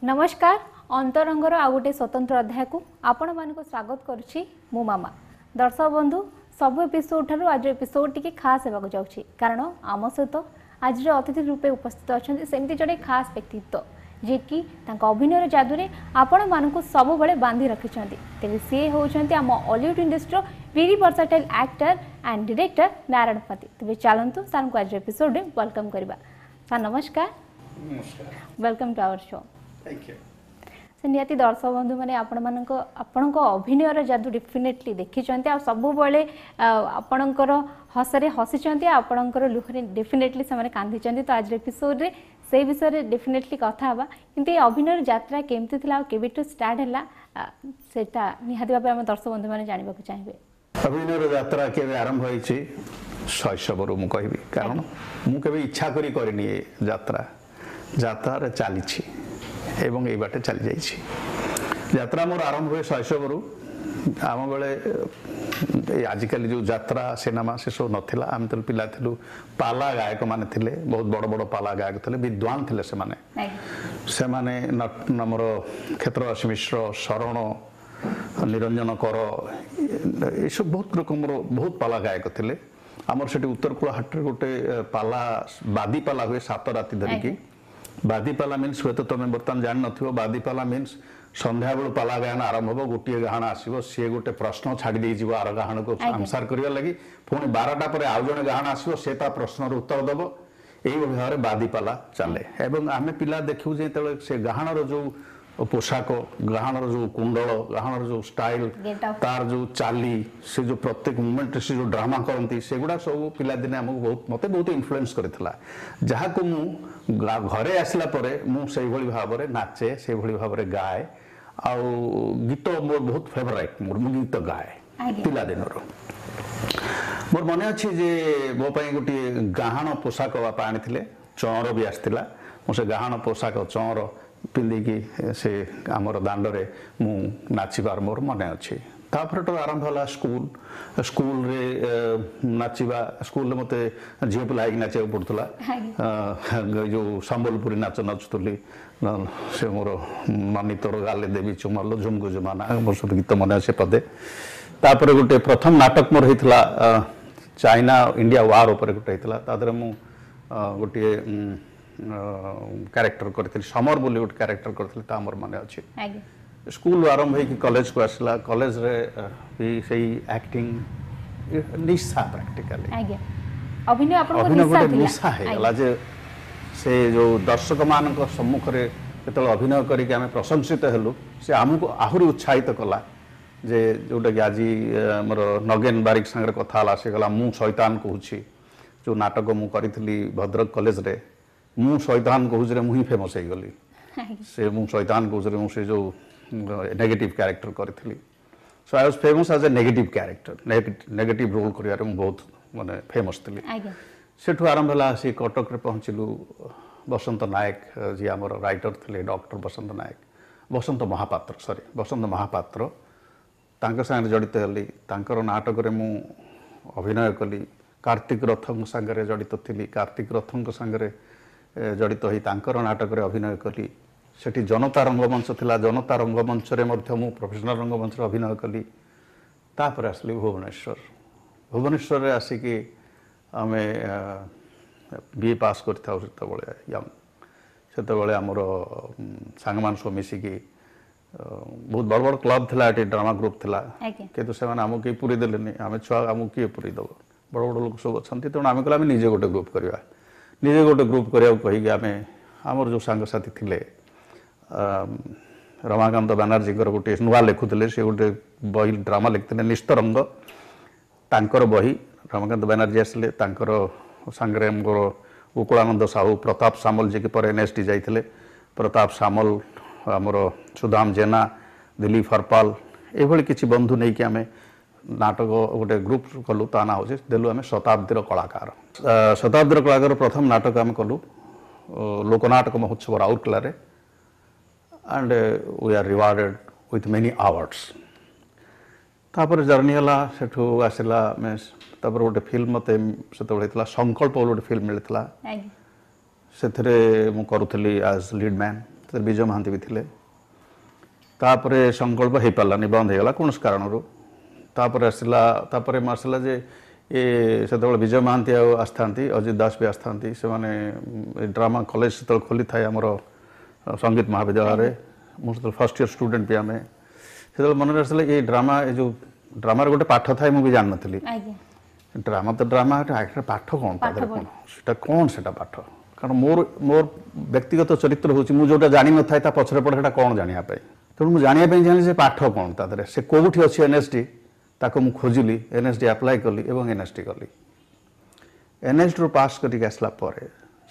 नमस्कार अंतरंगर आ गोटे स्वतंत्र अध्याय को आपण मानक स्वागत करुछि मो मामा। दर्शक बंधु सब एपिसोड ठारू आज एपिसोड टिके खास हेबाक जाउछि कारण आम सहित आज अतिथि रूपे उपस्थित अछन्ति सेमती जड़े खास व्यक्तित्व जे कि तांका अभिनय जादुरे आपण मानक सब बळे बांधी रखिछन्ति। तेबे से होउछन्ति आम Hollywood industry very versatile actor and director Narayan पति। तेबे चलंतु सान को आज एपिसोड रे वेलकम करबा। सर नमस्कार। नमस्कार। Welcome to our show. Thank you. निहाती दर्शक बंधु मैंने आपण अभिनयर जादू डेफिनेटली देखी सब बड़े आपणकर हसरे हसी आपणकर लुहरे डेफिनेटली से कांदी। तो आज एपिसोड रे से विषय डेफिनेटली कथा हवा किंतु अभिनय यात्रा केमती थिला केबेटू स्टार्ट हैला सेटा निहाती भाबे हम दर्शक बंधु माने जानिबा को चाहिबे। अभिनय यात्रा केबे आरंभ होईची शैशवरू मु कहबी कारण मु केबे इच्छा करी करनी यात्रा यात्रा चलीछि एवं ये बाटे चली जाइए। यात्रा मोर आरंभ हुए शैशवरू आम बेले आजिकल जो यात्रा सिनेमा से सब नाला आम तो पिला थिलु पाला गायक माने थिले बहुत बड़ बड़ पाला गायक थिले विद्वान थिले से माने नमर क्षेत्रवासी मिश्र शरण निरंजन कर ये सब बहुत रकम बहुत पाला गायक थिले। आमर से उत्तर कूल हाट गोटे पाला बादी पाला हुए 7 राति धरिकी बादीपाला मीन्स हूँ तो तुम बर्तमान जान नथिबो बादीपाला मीन्स संध्या बेलू पाला गायन आरंभ हो गोटे गाहन आसो सी गोटे प्रश्न छाड़ी दे आर गाहन को आंसर करने लगी पुणी 12टा पर आउ जड़े गाहन आसो से प्रश्नर उत्तर दब यही भाव में बादीपाला चले एवं आम पिला देखू जो से गाहन जो पोशाक गाहन जो कुंडल गाहन जो स्टाइल तार जो चाली से जो प्रत्येक मोमेंट से जो ड्रामा करती से गुड़ा सब पिलादिने आमको बहुत मत बहुत इन्फ्लुएंस करथिला जहाँ को मु घरे आसला परे मु से भली भाव में नाचे से भली भाव में गाए आ गीत मोर बहुत फेवरेट मोर गीत गाए पिलादिन मोर मन अच्छी जे मो पाई गोटे गाहन पोशाक बापा आनी चौर भी आसला से गाहन पोशाक चौर पिंधिकी से आमर दांडे मु नाचबार मोर मन अच्छे तापर तो आरंभ है स्कूल स्कूल रे नाचवा स्कूल मते झील पिला नाचा पड़ता जो संबलपुरी नाच नाचुली से मोर मनी तोर गाले देवी चुमल झुमगु जुमाना मोर सब गीत मन अच्छे पदे तापर गोटे प्रथम नाटक मोर होता चाइना इंडिया वार उपर गोटे होता मु गोटे कैरेक्टर करथिल समर बोली गोटे कैरेक्टर करथिल ता मोर मन अच्छे स्कूल आरंभ होगी कॉलेज को आसला कॉलेज रे भी सही एक्टिंग निशा प्रैक्टिकली अभिनय गोटे निशा है जे से जो दर्शक मान सम्मुख रे केतल अभिनय करिक आमे प्रशंसित हेलु से आमको आहुरी उत्साहित कला जे जोटा कि आज मोर नगेन बारिक संगे कथा हला से गला मु शैतान कहूची जो नाटक मु करिथली भद्रक कॉलेज रे मु शैतान कहूच रे मु ही फेमस हो गली से मु शैतान कहूच रे मु से जो नेगेटिव कैरेक्टर करी so I was famous as a negative character negative role करियारे मु बहुत माने फेमस थी सेठू आरंभ है से कटक रे पहुँचलु बसंत नायक जी आमर राइटर थे डॉक्टर बसंत नायक बसंत महापात्र सॉरी बसंत महापात्र तांकर संगे जड़ित हली तांकर नाटक रे मु अभिनय कली कार्तिक रथंक संगे जड़ित थी कार्तिक रथंक संगे जड़ित होई तांकर नाटक रे अभिनय कली सेठी जनता रंगमंच थिला जनता रंगमंच रे मध्य मु प्रोफेशनल रंगमंच रे अभिनय कली तापर आसली भुवनेश्वर रे आसिकी आमे बीए पास करता यंग से आमर सांगमान सब मिसिकी बहुत बड़ बड़ क्लब थिला एटी ड्रामा ग्रुप थिला किंतु से आमको किए पूरी देलेनी आम छुआ आमको किए पूरी दब बड़ बड़ लोक सब अच्छा तेणु आम कहले निजे गोटे ग्रुप करवा निजे गोटे ग्रुप करने कहीकि आम आमर जो सांगसाथी थिले रमाकांत बानार्जी गोटे नुआ लिखुले से गोटे बही ड्रामा लिखते निस्तरंग तांकर बही रमाकांत बानार्जी आसले तांकर सांगरे मोर गोकुलानंद साहू प्रताप सामल जी पर एनएसडी जाइए प्रताप सामल आमर सुदाम जेना दिलीप हरपाल ये किसी बंधु नहीं कि आम नाटक गोटे ग्रुप कलु ता ना हूँ देलु आम शताब्दीर कलाकार शताब्दीर कलाकार प्रथम नाटक आम कलु लोकनाटक महोत्सव Rourkela and we are rewarded with many awards तापर जर्नी है सेठू आसला तापर गोटे फिल्म मत से संकल्प गोटे फिल्म मिलता से करुली एज लीड मैन विजय महांती भी थिले तापर संकल्प हो पारानी बंद हो गला कौन कारण तापर आसला जे ये से विजय महांती आसता अजित दास भी आसता से ड्रामा कॉलेज से खोली थाए आमर संगीत महाविद्यालय मुझे फर्स्ट ईयर स्टूडेंट भी आम से मन आसला ये ड्रामा जो ड्रामार गोटे पाठ थाए मुझे जान नी ड्रामा तो ड्रामा पाठ कौन से कौन से पाठ कारण मोर मोर व्यक्तिगत चरित्र हूँ जोटा जानी न था पचर पड़े कौन जानापी तेणु मुझे जानापी चाहिए से पाठ कौन तादे से कौटी अच्छी एनएसडी ताको मु खोजिली एनएसडी अप्लाई कली एवं एनएसडी कली एनएसडी रू पास करके आसला परे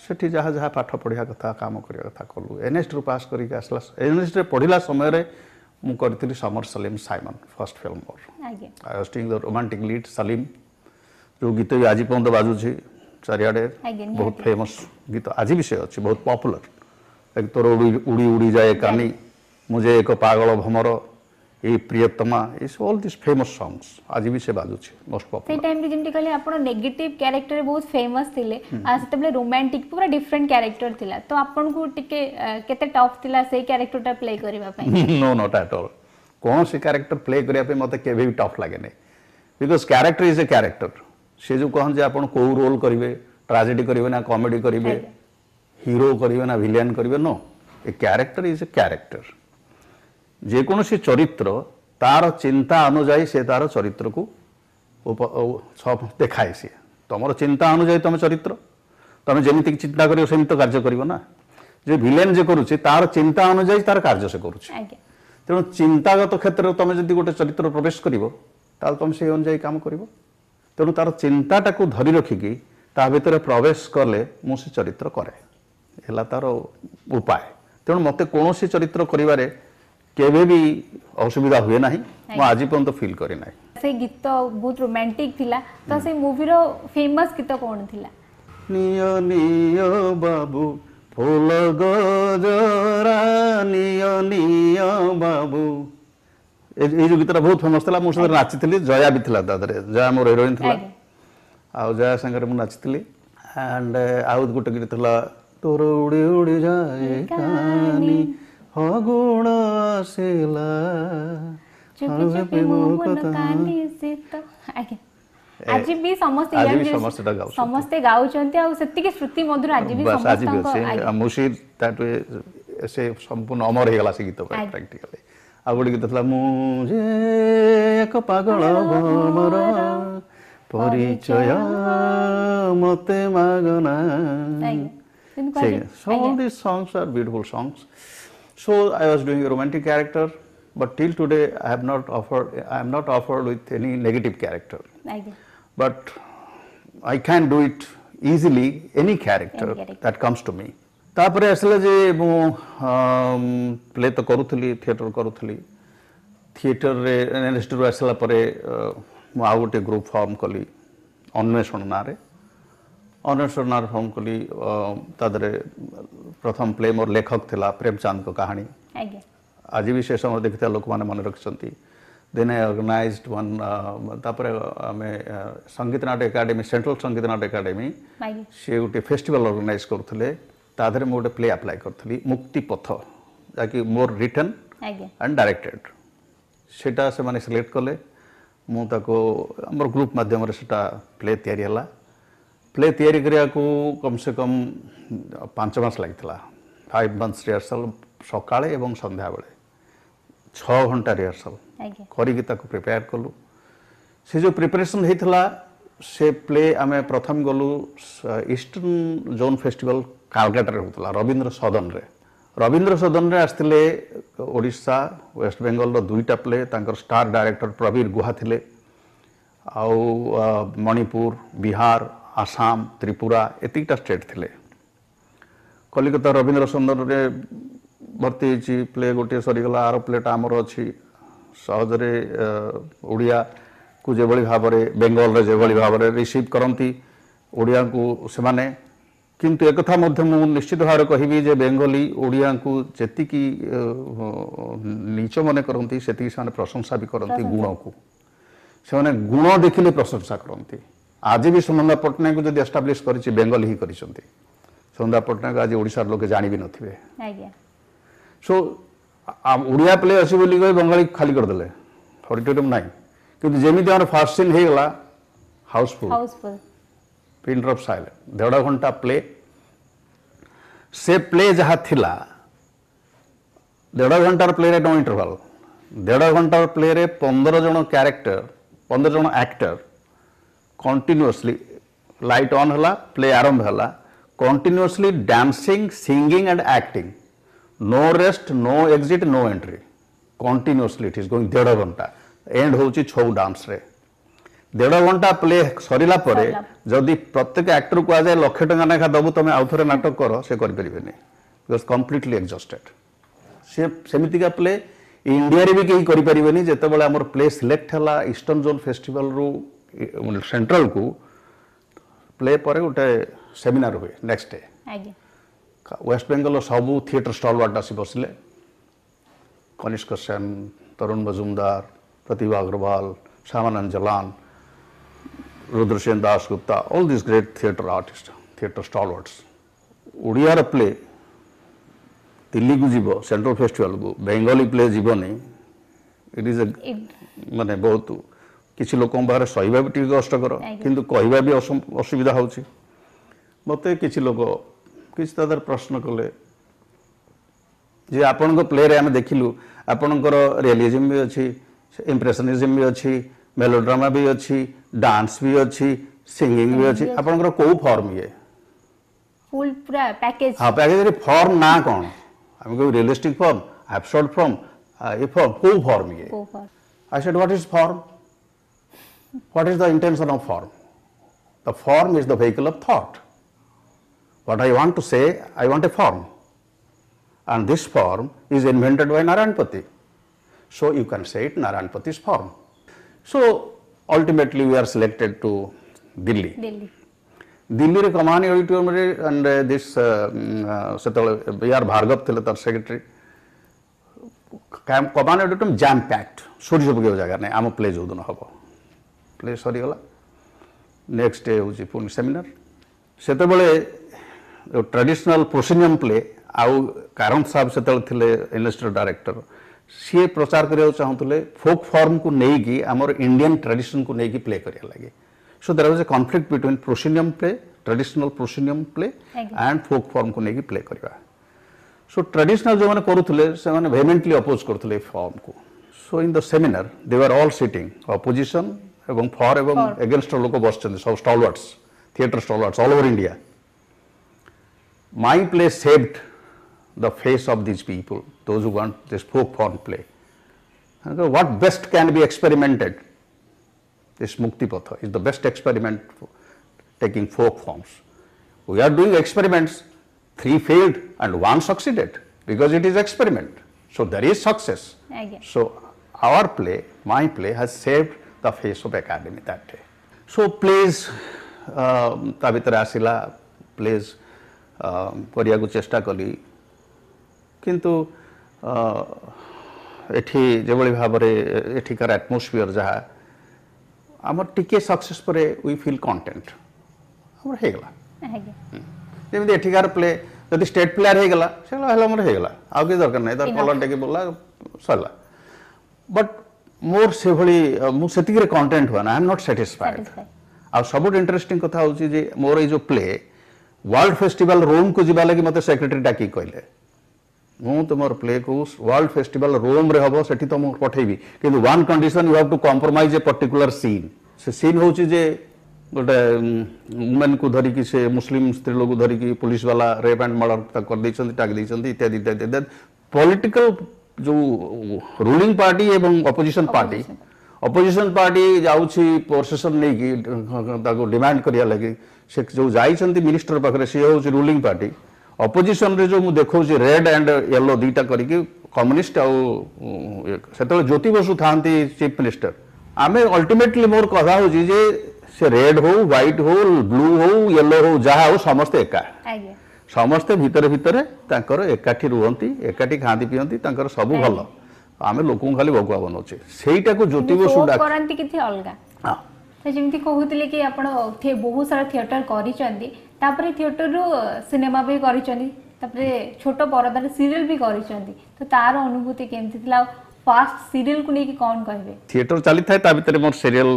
सेठी जहाँ जहाँ पाठ पढ़िया कथा काम करिया कथा कलु एनएसडी रू पास करके आसला एनएसडी पढ़िला समय मु करथिली Samar Salim Simon first film मोर I was doing the romantic lead Salim जो गीत भी आज पर्यंत बाजुची चारियाडे बहुत फेमस गीत आज भी से अच्छी बहुत पॉपुलर एक तोर उड़ी उड़ी जाए कानी मुझे एक पागल भमर ये प्रियतमा is all this famous songs आज भी से बाजुची मोस्ट पॉपुलर से टाइम रे जेंति कहले आपण नेगेटिव कैरेक्टर बहुत फेमस थिले आ सेतबले रोमांटिक पूरा डिफरेंट कैरेक्टर थिला तो आपण को टिके केते टफ थिला से कैरेक्टरटा प्ले करबा पई नो नॉट एट ऑल कौन से कैरेक्टर प्ले करिया पे मते केबे भी टफ लागे नै because character is a character से जो कहन जे आपण को रोल करिवे ट्रेजेडी करिवे ना कॉमेडी करिवे हीरो करिवे ना विलेन करिवे no a character is a character जे कौन सी चरित्र तार चिंता अनुजाई से तार चरित्र को देखाए सी तुम चिंता अनुजाई तुम चरित्र तुम जमी चिंता कर सेमि तो कार्य कर ना जे विलेन जे करुच्ची तार चिंता अनुजाई तार कार्य से करुच्ची तेणु चिंतागत क्षेत्र में तुम जब गोटे चरित्र प्रवेश कर तुम से अनुजाई काम कर तेणु तार चिंताटा को धरी रखिकी ता भीतर प्रवेश कले मुझे चरित्र करे तार उपाय तेणु मत कौन चरित्र करिवारे केबे भी असुविधा हुए ना आज पर्यंत फील करे ना से गीत बहुत रोमांटिक थिला तो से मूवी रो फेमस गीत कौन थिला नियो नियो बाबू फूल गजरा नियो बाबू ये जो गीतटा बहुत फेमस थिला मु सदर नाचिथिली जया भी थिला दादरे जया मोर हीरोइन थिला आ जया संगे मु नाचिथिली एंड आउट गोटे गीत थिला तोर उड़ी उड़ी जाए कानी हगुण आसिला चुपी चुपी मोहन कानी से तो आज भी समस्त गाउचंती आ सेति के श्रुति मधुर आज भी समस्त मुशीर दैट वे से संपूर्ण अमर हे गला से गीत प्रैक्टिकली आ गोटे गीत थला मुझे एक पागल भमर परिचय मते मागना so all these songs are beautiful songs. So I was doing a romantic character, but till today I am not offered with any negative character. But I can do it easily any character that comes to me. तापरे असले जे मु play तो करूथली theatre करूथली theatre रे NST रो असला परे मु आ गोटे group form कली अन्वेषण नारे अन्वेषण नारे फॉर्म कली तादरे प्रथम प्ले मोर लेखक थिला प्रेमचंद को कहानी आज भी से समय देखता लोक माने मन रखछंती देन आई ऑर्गेनाइज्ड वन तापरे हमें संगीत नाट्य एकेडमी सेंट्रल संगीत नाट्य एकेडमी से गोटे फेस्टिवल ऑर्गेनाइज करथले तादरे मो गोटे प्ले अप्लाई करथली मुक्ति पथ जाकि मोर रिटन एंड डायरेक्टेड सेटा से माने सिलेक्ट कले मु ताको हमर ग्रुप माध्यम रे सेटा प्ले तयारी हला प्ले तैयारी करिया को कम से कम 5 मास लगितला 5 मंथ्स रिहर्सल सकाळे एवं संध्या बेले 6 घंटा रिहर्सल करिकि ताको प्रिपेयर कलु से जो प्रिपरेशन हेतला से प्ले आमे प्रथम गलु ईस्टर्न जोन फेस्टिवल कालकाटा रे होतला रविंद्र सदन रे आस्तिले ओडिशा वेस्ट बेंगल रो दुईटा प्ले तांकर स्टार डायरेक्टर प्रवीर गुहा थिले आउ मणिपुर बिहार आसाम त्रिपुरा एतिकटा स्टेट थिले कलिकता रविंद्र सदन रे भर्ती होची प्ले गोटे सरीगला आर प्लेटा आमर अच्छी सहजरे ओडिया को जे भली भाबरे बेंगल रे जे भली भाबरे रिसीव करंती ओडिया को से माने किंतु एक कथा मध्य मु निश्चित भाव कहिबी जे बेंगली ओडिया को जेतिकी नीच मने करंती सेतिकी से प्रशंसा भी करंती गुण को से माने गुण देखिले प्रशंसा करंती आज भी सुनंदा पटनायक को जब एस्टाब्लिश करिछि बेंगल ही करिसंती सुनंदा पटनायक आज ओडिसा लोक जानि भी नथिबे सो ओडिया प्ले अच्छी बोली कही बंगाली खाली करदे ऑडिटोरियम ना कि जमी फास्ट सीन हो गला हाउसफुल पिन ड्रॉप साइलेंट 1.5 घंटा प्ले से प्ले जहाँ थिला 1.5 घंटार प्ले नो इंटरवल 1.5 घंटार प्ले रे 15 जन कैरेक्टर 15 जन एक्टर कंटिन्यूअसली लाइट ऑन हला प्ले आरंभ हला continuously dancing singing and acting no rest no exit no entry continuously it is going 1.5 घंटा एंड होची छौ डांस रे 1.5 घंटा प्ले सरिला परे जदि प्रत्येक एक्टर को आजाए लक्ष टंका नाखा दबु तुम आउ थे नाटक कर से करें बिकज कम्प्लीटली एक्जस्टेड से सेमितिका प्ले इंडिया रे भी कहीं करें जिते आम प्ले सिलेक्ट है ईस्टर्न जोन फेस्टिवल रु सेंट्रल को प्ले पर गोटे सेमिनार हुए नेक्स्ट डे वेस्ट बेंगल सबू थिएटर स्टल वार्ड आसी बसिले Kanishka Sen Tarun Majumdar Pratibha Agarwal Shyamanand Jalan Rudrasen Dasgupta all this great theatre artist theatre stalwarts Odia play Delhi को जीव सेंट्रल फेस्टिवल को बेंगली प्ले जीवनी इट इज ए माने बहुत किसी लोक पाखे सहीबा भी टी कष्टकर किंतु कहवा भी असुविधा हो मत किसी लोक किसी तरह प्रश्न कले जे आपण प्ले रे आम देखिलु आपणकर रियलिज्म भी अच्छी इम्प्रेशनिज्म भी अच्छी मेलोड्रामा भी अच्छी डांस भी अच्छी सिंगिंग भी अच्छी आपणकर को फॉर्म ये फुल पूरा पैकेज हां पैकेज रे फॉर्म ना कोन हम को रियलिस्टिक फॉर्म एब्सर्ड फॉर्म ये फॉर्म को फॉर्म ये I said what is form what is the intention of form the form is the vehicle of thought what I want to say I want a form and this form is invented by Narayanpati. So you can say it Narayanpati's form. So ultimately we are selected to Delhi. Delhi re Kamani auditorium re and this setale B.R. Bhargav thile tar secretary Kamani auditorium jam packed surya page jaga nei am play jo dun habo play sori gala next day hoji puni seminar setebale traditional proscenium play आउ कारण साहब से investor director सी प्रचार करने चाहूले फोक form को लेकिन आमर Indian tradition को लेकिन प्ले करिया लगे so there was a conflict between proscenium play traditional proscenium play and folk form को लेकिन प्ले करवा सो ट्रेडिशनल जो माने करूथले से माने वेहेमेंटली अपोज करथले फॉर्म को so in the seminar they were all sitting opposition एवं फॉर एवं अगेंस्ट लोक बसचंदी सब stalwarts theatre stalwarts all over India my play saved the face of these people, those who want this folk form play. And what best can be experimented? This Mukti Patha is the best experiment for taking folk forms. We are doing experiments, 3 failed and 1 succeeded because it is experiment. So there is success. So our play, my play has saved the face of academy that day. So plays, ta bhitere asila plays kariya ko chesta kali किंतु एठी जेबली भाव एठिकार atmosphere जहाँ आमर टिके success पर we feel content आमर हे गला Zeme एठिकार play जदि स्टेट प्लेयर हे गला सेला हला हमर हे गला आ के दरकार नै दर कलर टेके बोला सरला बट मोर से भली मु सेति रे कंटेंट हुआ ना आई एम नॉट सैटिस्फाइड आ सबुट इंटरेस्टिंग कथा होची जे मोर ए जो प्ले वर्ल्ड फेस्टिवल रोम को जिबा लागि मते सेक्रेटरी डाकी कहले मु तुमर प्ले को वर्ल्ड फेस्टिवल रोम रे हबो सेठी तुम पठेबी किंतु one condition you have to compromise a particular scene से सीन होची जे गोटे वुमेन को धरी कि से मुस्लिम स्त्री लोग धरी कि पुलिस वाला रेप एंड मर्डर कर दैछंती टाक दैछंती इत्यादि इत्यादि पॉलिटिकल जो रूलिंग पार्टी एवं ऑपोजिशन पार्टी जाउछि प्रोसेशन नै कि ताको डिमांड करिया लागि से जो जाइछंती मिनिस्टर पाखरे से होछि रूलिंग पार्टी ऑपोजिशन रे जो मु देखौ रेड एंड येलो दीटा करिके कम्युनिस्ट से ज्योति बसु थांती चीफ मिनिस्टर आमे अल्टीमेटली मोर कथा हो जे से रेड हो व्हाइट हो ब्लू हो येलो हो जहा हो समस्त एका समस्त भितर भितर तांकर एकाठी रुहंती एकाठी खांती पियंती तांकर सब भलो आमे लोकन खाली भगवा बनोचे सेईटा को ज्योति बसु डाक करंती किथि अलगा हां तो जेमती कहूतिले कि आपण बहुत सारा थिएटर करिचंदी तापरे थिएटर रो सिनेमा भी करिचंदी तापरे छोट परदार सीरियल भी करिसेंती तो तार अनुभूति केमती थिला फास्ट सीरियल को लेके कौन कहबे थिएटर चली थाए ता भितर मोर सीरियल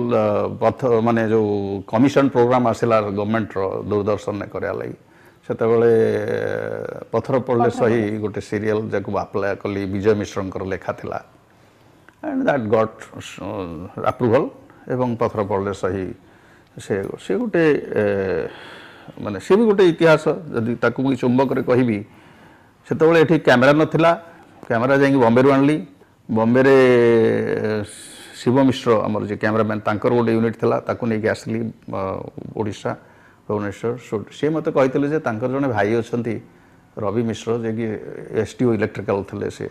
पथ माने जो कमिशन प्रोग्राम आसिला गवर्नमेंट रो दूरदर्शन ने करया लगी सेतेबेले पथर पड़ले सही गोटे सीरियल जाको अप्लाई कली विजय मिश्रंकर लेखा थिला एंड दैट गॉट अप्रूवल एवं पथर पड़ले सही से गोटे माने से भी गोटे इतिहास जदि ताकू मुई चुंबक रे कहबी सेतेबेले एठी कैमरा नथिला कैमरा जाई बॉम्बे रो आनली बॉम्बे रे शिव मिश्र आमर जे कैमरामैन तांकर गोटे यूनिट थिला ताकू नेकी आसली ओडिशा भुवनेश्वर सी मत कही जे तांकर जने भाई अछंती रवि मिश्र जे कि एसटीओ इलेक्ट्रिकल थिले से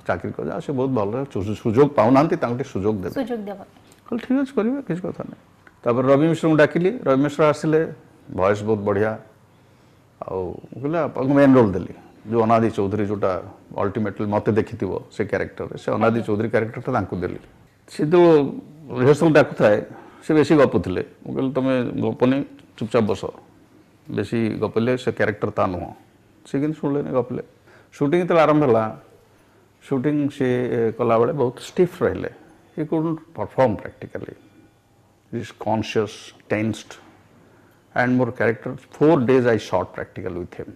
चाकरी कर से बहुत भल सुजोग पाउना सुजोग देबे कल ठीक अछि करिवे किछ कथा नै तापर रवि मिश्र को डाकिली रवि मिश्र आसिले वॉइस बहुत बढ़िया आ मेन रोल देली जो अनादि चौधरी जोटा अल्टीमेटली मत देखी से क्यारेक्टर से अनादि चौधरी क्यारेक्टर देली सी तो रिहर्सल डाकू थाए से बेसी गपुले कहली तुम गपनी चुपचाप बस बेसी गपिले से क्यारेक्टर ता नुह सी कि शुणिले गपिले शूटिंग तो आरंभ है शूटिंग से कला बेले बहुत स्टिफ रहिले he couldn't perform practically is conscious tensed and more character 4 days I shot practical with him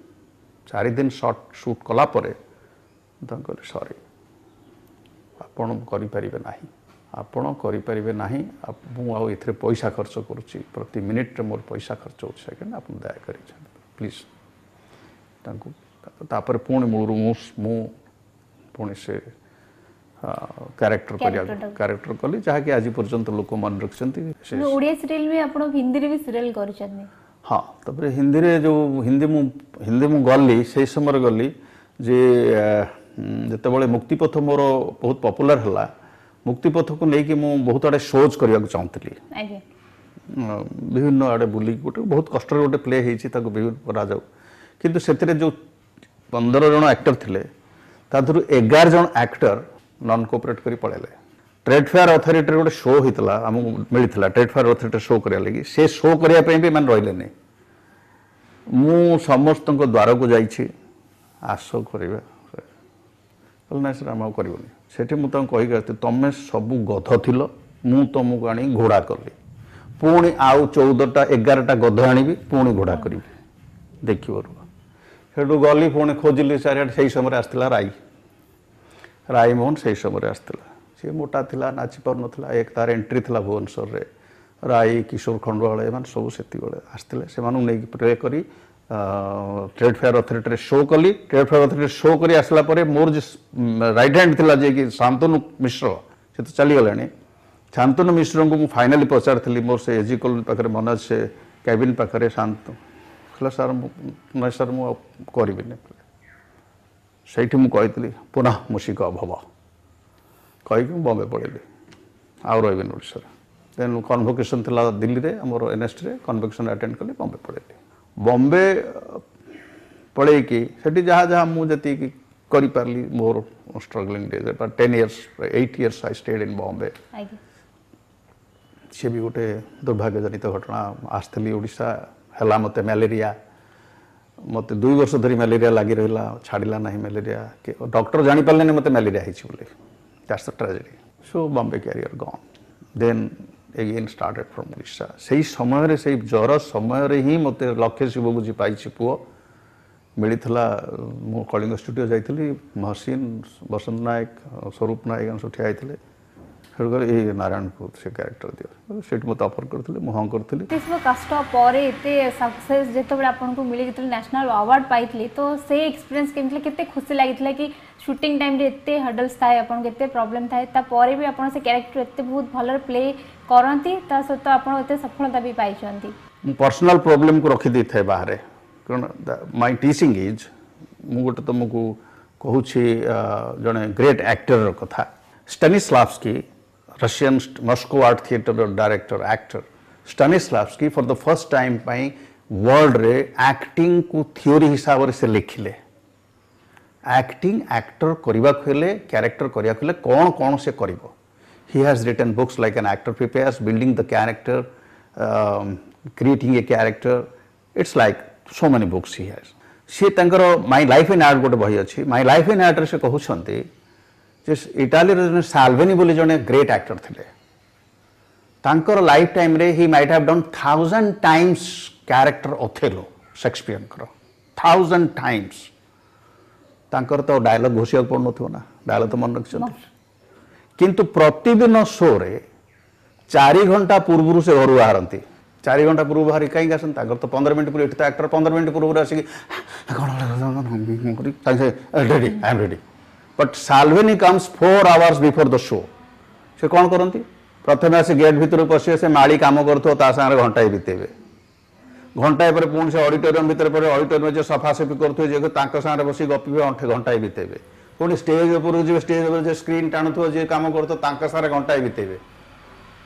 4 दिन शूट कला परे सॉरी आपण करि परिबे नाही आपण करि परिबे नाही मु आ इथरे पैसा खर्च करूची प्रति मिनिट रे मोर पैसा खर्च होछ सेकंड आपण दया करि प्लीज तांको तापर पुणी मूलरू मु पुणी से कैरेक्टर कली जहाँ कि आज पर्यंत लोक मन रखछंती ओडिया सीरियल में आपण हिंदी रे भी सीरियल करिछन हाँ तापर हिंदी रे जो हिंदी मु गली से समय गली जे जतबेले मुक्तिपथ मोर बहुत पॉपुलर हला मुक्तिपथ को लेकिन मु बहुत आड़े शोज करिया चाहूली विभिन्न आड़े बुली गोटे बहुत कष्ट गोटे प्ले विभिन्न करा जाऊ किंतु से जो 15 जन एक्टर थिले तादरू 11 जन एक्टर नॉन कोऑपरेट करी पळेले ट्रेड फेयर अथॉरिटी गोटे शो होता आमको मिलता ट्रेड फेयर अथॉरिटी शो करिया लगी से शो करिया पे भी मान रहिले नहीं मु समस्त द्वार को जाइछि आस करिवे कहल ना सर आम करबनी सेठी मु तम कहि गते तमे सब गध थिलो मु तुमको आनी घोड़ा करली पुणी आउ 14टा 11टा गध आनिबी पुणी घोड़ा करी देखिबो सेठू गली पुणी खोजिली चारियाडे सेही समय आसतिला राई मोहन से समय आसला सी मोटा थिला नाची पार नथिला एक तार एंट्री थिला भुवनेश्वर रे राई किशोर खंडवाल एमान सब सेती बेले आसतिले से मानु नै प्रे करी ट्रेड फेयर अथॉरिटी शो कली ट्रेड फेयर अथॉरिटी शो करी आसला परे मोर जे राइट हैंड थिला जे कि शांतनु मिश्र से तो चली गलानी शांतनु मिश्र को मु फाइनली पचारथली मोर से एजी कॉलेज पाखरे मनोज से कैबिन पाखरे शांत खला सर नै सर मु करिबिनी सेठी मु कही पुनः मुशिक भव कहीकि बॉम्बे पड़ेली आउ रही ओडिशा देन कन्वोकेशन थिला दिल्ली रे हमर एनएसटी रे कन्वोकेशन अटेंड कली बॉम्बे पड़ेली बॉम्बे पड़े कि सेठी जहाँ जहाँ मु जति करि पारली मोर struggling days but 10 years 8 years I stayed in Bombay से भी गोटे दुर्भाग्यजनित घटना आसली ओडिशा हला मते मलेरिया मत 2 वर्ष धरी मलेरिया लगी रहा छाड़ा ना मलेरिया डॉक्टर जानी पारे मत malaria that's the tragedy so Bombay career gone then again started from Odisha से समय से ज्वर समय ही मत लक्ष्य शिवभुजी पाई पुओ मिलता मु कलिंग स्टूडियो जाइली महसिन बसंत नायक स्वरूप नायक सब ठिया ये नारायण को से कैरेक्टर दियो सेट मत ऑफर करथिले मु हां करथिले त्यसबो कष्ट परे एते सक्सेस जेतबे आपन को मिले जेतबे नेशनल अवार्ड पाइतली तो से एक्सपीरियंस केमथले केते खुशी लागितला कि शूटिंग टाइम रे एते हर्डल्स थाए आपन केते प्रॉब्लम थाए ता परे भी आपन से कैरेक्टर एते बहुत भलो प्ले करंती ता सतो आपन एते सफलता भी पाई छंती मु पर्सनल प्रॉब्लम को रखि दै थाए बाहरे कारण माय टीचिंग इज मु गोटे तुमको कहू छी जने ग्रेट एक्टर कथा Stanislavski Russian Moscow Art Theatre director actor Stanislavski for the first time pi world रे एक्टिंग को थ्योरी हिसाब से लिखिले एक्टिंग एक्टर करबा खेले कैरेक्टर करिया खेले कौन कौन से करिवो he has written books like an actor prepares building the character creating a character it's like so many books he has सी तांकर माय लाइफ इन आर्ट गोटे बही अच्छी माय लाइफ इन आर्ट से कहते इटाली साल्वेनी बोली जड़े ग्रेट एक्टर थे तांकर लाइफ टाइम रे he might have done 1000 times character Othello Shakespeare 1000 times तांकर तो डायलॉग घोषिया पड़न ना डायलॉग तो मन रखिंट किंतु प्रतिदिन शो रे 4 घंटा पूर्व से घर बाहरती 4 घंटा पूर्व बाहर कहीं आसन तो 15 मिनट पूर्व तो एक्टर 15 मिनट पूर्व आसिक ready I am ready but साल्वेनी comes 4 hours before the show से कौन करती प्रथम आसी गेट भितर पशे से माड़ी कम कर घंटाए बीतेबे घंटाए पर पुणी से ऑडिटोरियम भितर पर ऑडिटोरियम जो सफासफी करेंगे बस गपे घंटाए बीतेबे पुणी स्टेज उपर जी स्टेज जो स्क्रीन टाणुव जी कम कर घंटाए बीतेबे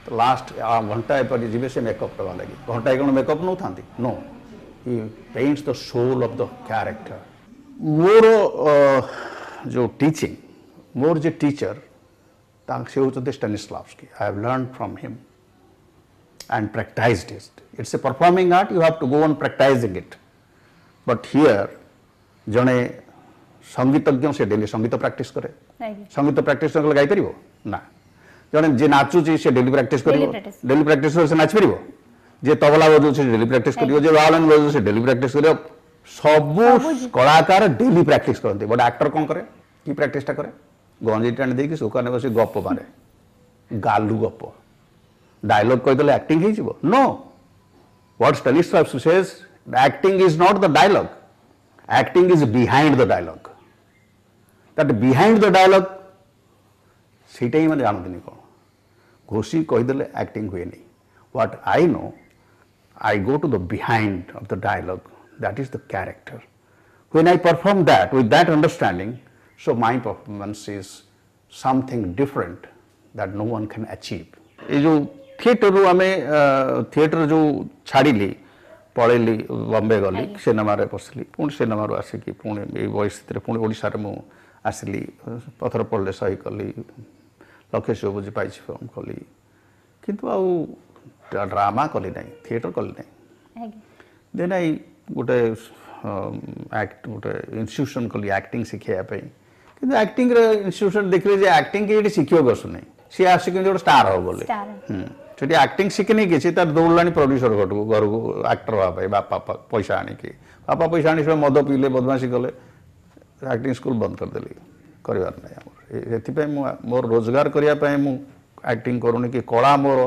तो लास्ट घंटाए पर जी से मेकअप करवा लगे घंटाए कौन मेकअप नौ था no he paints the soul of the character मोर जो टीचिंग मोर जे टीचर से होते Stanislavski I have learn from him and practiced it. It's a performing art, you have to go on practicing it. But here, जने संगीतज्ञ से daily संगीत प्रैक्टिस करे संगीत प्रैक्टिस कले गाई परिबो ना जने जे नाचु से डेली प्रैक्टिस करिवो डेली प्रैक्टिस से नाच परिबो जे तबला बजो से डेली प्रैक्टिस करिवो जे वायलिन बजो से डेली प्रैक्टिस करिवो सब कलाकार डेली प्रैक्टिस करते बट एक्टर कौन करे की प्रैक्टिस टा करे गंजी टाणी देकी सुकाने बसी गप मारे गालू गप डायलॉग कहीदेले एक्टिंग हो no what Stanislavski says acting is not the dialogue acting is behind the dialogue that behind the dialogue सीटा ही मैंने जानते नहीं कौन घोषी कहीदेले एक्टिंग हुए नहीं what I know I go to the behind of the dialogue that is the character when I perform that with that understanding so my performance is something different that no one can achieve ये जो theatre रू आम theatre जो छाड़ी पलैली बम्बे गली cinema पशिली पुणी cinema आसिक पुणी परिस्थिति पुणी ओडिशा मु आसिली पथर पड़े सही कली लक्ष्य शिवभोजी पाई फिल्म कली किंतु आ ड्रामा कली ना थिएटर कली ना देन आई गोटे गोटे इंस्टीट्यूशन कली एक्टिंग शिखापी कि एक्टिंग इंस्टीट्यूशन देखिए एक्टिंग के शिखिया आसुना सी आसिक गोटे स्टार हम बोले सेठी एक्टिंग शिखिनी किसी तार दौड़ा प्रोड्यूसर घर को एक्टर हाँपाई बापा पैसा आणिकी बापा पैसा आनी मद पीले बदमाशी कले एक्टिंग स्कूल बंद करदेली करार ना मोर रोजगार करने मु एक्टिंग करूनी कि कला मोर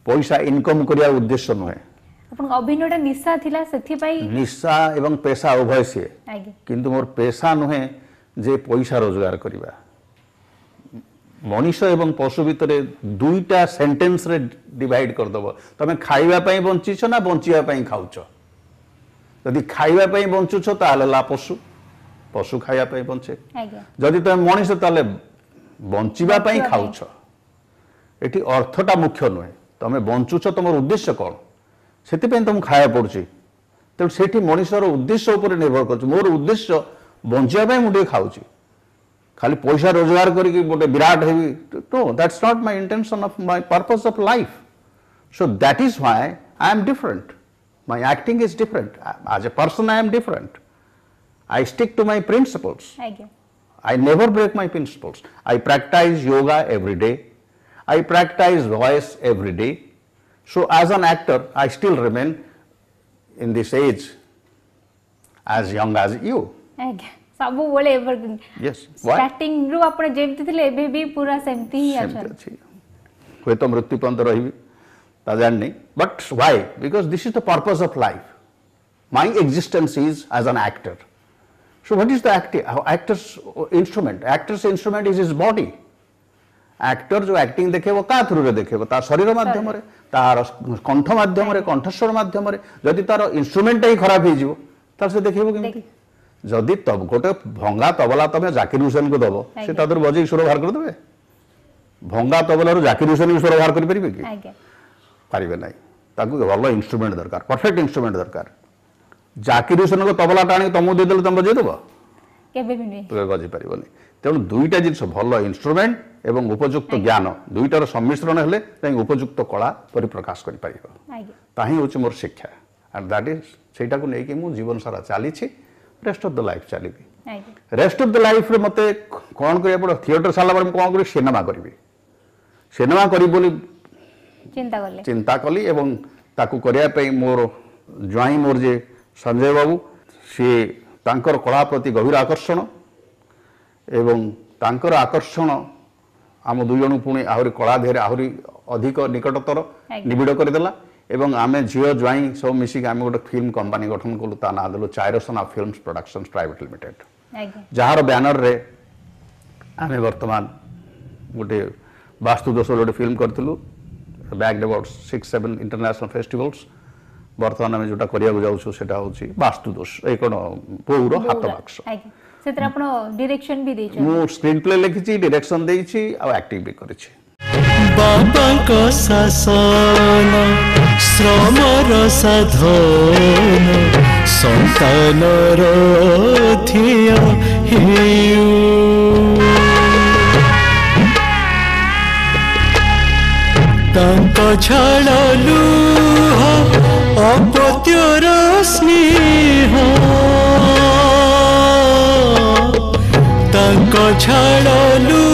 पैसा इनकम करने उद्देश्य नुहे अभिनय निशा थिला निशा एवं पेशा उभय सी किंतु मोर पेशा नुहे जे पैसा रोजगार करवा मनीष एवं पशु भितर दुईटा सेंटेंस रे डिवाइड करदब तुम खाइबापी बंचीच ना बंचापी खाऊच जदि खाइबापी बंचुछ ताला पशु पशु खाइबापी बंचे जदि तुम मनीष ताले बंचापी खाऊच ये अर्थटा मुख्य नुहे तुम बंचुछ तुम उद्देश्य कौन से तुम खाया पड़ुची तेणु से मनीषर उद्देश्य उपर निर्भर कर मोर उद्देश्य बंचापी मुझे खाऊची खाली पैसा रोजगार करके गोटे विराट हेवी no that's not my intention of my purpose of life so that is why I am different my acting is different as a person I am different I stick to my principles I never break my principles I practise yoga every day I practise voice every day so as an actor I still remain in this age as young as you सब बोले evergreen yes starting रु आपण जेमति थिले एबे भी पूरा सेमति ही अछि होय तो मृत्यु पर्यंत रहिबी ता जाननी but why because this is the purpose of life my existence is as an actor so what is the actor's instrument is his body actor जो एक्टिंग देखेबो का थ्रू रे देखेबो ता शरीर माध्यम रे तार कंठ माध्यम रे कंठस्वर माध्यम रे जदि तार इंस्ट्रूमेंट ही खराब हो जिवो तार से देखेबो केमति जदि तब गोटे भंगा तबला तुम जाकिर हुसैन को दब से बजे स्वर बाहर करदे भंगा तबला जाकिर हुसैन स्वर बाहर करेंगे कि पारे ना भल इंस्ट्रूमेंट दरकार परफेक्ट इंस्ट्रूमेंट दरकार जाकिर हुसैन को तबला टाणी तुमको देदेले तुम बजेदेव बजे पार तेणु दुईटा जिन भल इंस्ट्रूमेंट एवं उपयुक्त ज्ञान दुईटार सम्मिश्रण हेले उपयुक्त कला परिप्रकाश कर मोर शिक्षा एंड दैट इज से जीवन सारा चली रेस्ट ऑफ द लाइफ चली ଆଜ୍ଞା रेस्ट ऑफ द लाइफ रे मते कौन करिया पड़ो थिएटर साला पर कौन करी सिनेमा करी सिनेमा करी बोली चिंता कली एवं ताकू करिया पे मोर ज्वाई मोर जे संजय बाबू सी तांकर कला प्रति गभीर आकर्षण एवं तांकर आकर्षण आम दुई जन पुणी आहरी कला देहरे आहरी अधिक निकटतर निबिड़ करदेला एवं आमे झियो ज्वाई सब मिसिक आमे गोटे फिल्म कंपनी गठन कलु ता ना देलु चायरसना फिल्म्स प्रोडक्शंस प्राइवेट लिमिटेड जहार बैनर रे आमे वर्तमान गोटे वास्तुदोष गोटे फिल्म करथिलु बैक्ड अबाउट 6-7 इंटरनेशनल फेस्टिवल्स वर्तमान आमे जोटा करिया जाउछु सेटा होछि वास्तुदोष ए कोन पौर हाथ बाक्स सेतर आपण डायरेक्शन भी देछ मु स्क्रीन प्ले लिखिछि डायरेक्शन देछि आ एक्टिंग भी करिछि बाबा को शासन श्रमर साधन संतानर थिया हेउ तांक छाड़लु अपत्यर स्नेह तांक छाड़लु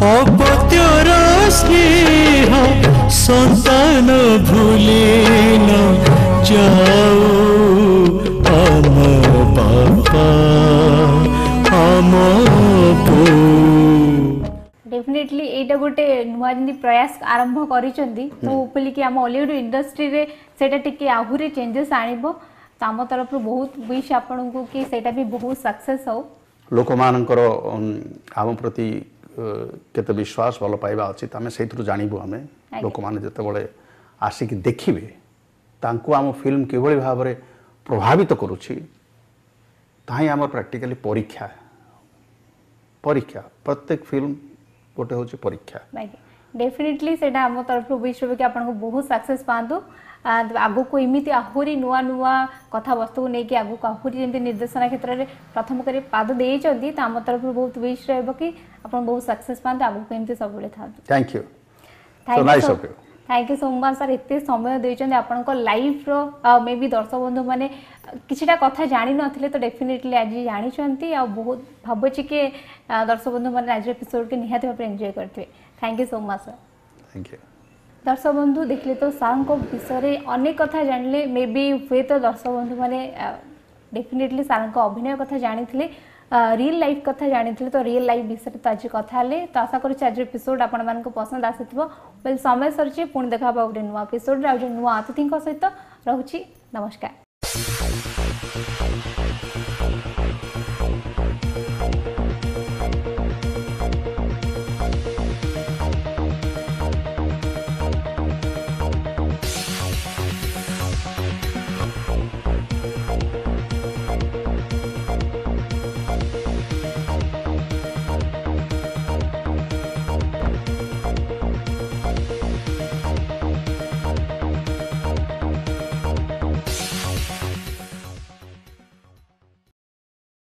अपत्यर स्नेह संतान भूली न जाऊ आम बापा आम डेफिनेटली एटा गोटे नुआ जंदी प्रयास आरंभ करिसेंती तो उपली कि हम हॉलीवुड इंडस्ट्री रे सेटा टिके आहुरी चेंजेस आनिबो ताम तरफ बहुत विश आपन को कि सेटा भी बहुत सक्सेस हो लोक मानकर आम प्रति केते विश्वास भल पाइबा अछि तमे सेथरु जानिबो हमें लोक मान जते बळे आसी कि देखिबे तांको आम फिल्म केवली भाव रे प्रभावित करूछि ताही हमर प्रैक्टिकली परीक्षा परीक्षा प्रत्येक फिल्म गोटे होची परीक्षा डेफिनेटली सेटा हम तरफ विश कि आपन को बहुत सक्सेस पांदो आगु को इमिति आहुरी नुआ नुआ कथा वस्तु को लेके आगु को आहुरी जेमति निर्देशना क्षेत्र रे प्रथम करे पाद देई चंदी त हम तरफ बहुत विश रहबो कि आपन बहुत सक्सेस पांदो आगु को इमिति सब बळे था thank you so nice of you thank you so much sir एते समय देइचंदी आपन को लाइफ रो मे बी दर्शक बंधु माने किछटा कथा जानि नथिले तो डेफिनेटली आज जानि चंती आ बहुत भाबछि कि दर्शक बंधु माने आज एपिसोड के निहाती भाबे एन्जॉय करथिबे thank you so much sir thank you दर्शक बंधु देखले तो सार को विषय अनेक कथा जानले मे बी हुए तो दर्शक बंधु माने डेफिनेटली सार को अभिनय कथा जानिथिले रियल लाइफ कथा जानिथिले तो रियल लाइफ विषय तो आज कथा ले तो आशा करू आज एपिसोड आपण मान को पसंद आसीथिबो वेल समय सरची पुणी देखा बा गुटे नुवा एपिसोड रा जो नुवा अतिथि सहित रहउची नमस्कार।